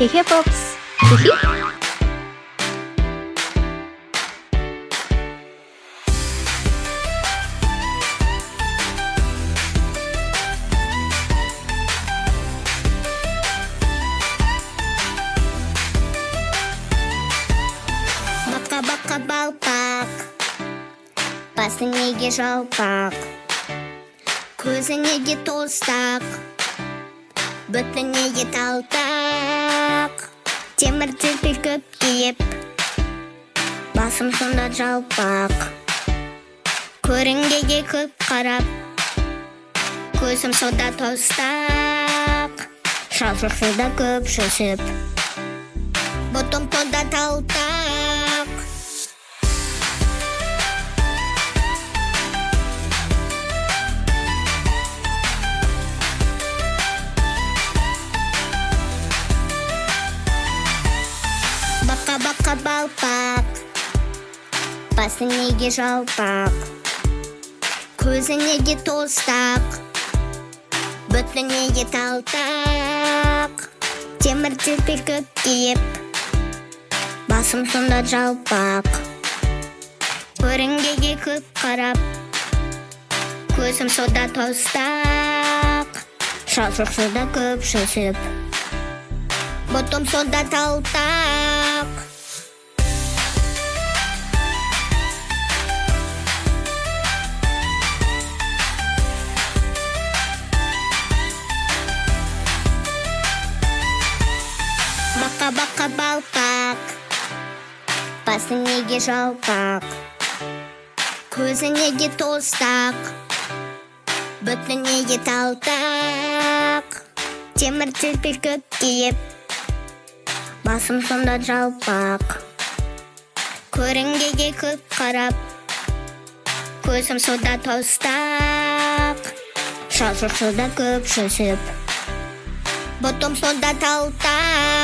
Хе-хе, Попс. Хи-хи. Бака-бака балпақ, басы неге жалпақ, көзі неге тостақ, бүті неге талтақ. Темір терпел көп киіп, басым сонда жалпақ, көрінгеге көп қарап, көзім сода тостақ. Шашырсы да көп шөшіп, бұтым сонда талтақ. Бака-бака балпақ, басы неге жалпақ, көзі неге тостақ, бүті неге талтақ. Темір терпел көп киіп, басым сонда жалпақ, көрінгеге көп қарап, көзім сода тостақ. Шашырсы да көп шөшіп, бұтым сонда талтақ. Бака-бака балпақ, басы неге жалпақ, көзі неге тостақ, бүті неге талтақ. Темір терпел көп киіп, басым сонда жалпақ, көрінгеге көп қарап, көзім сода тостақ. Шашырсы да көп шөшіп, бұтым сонда талтақ.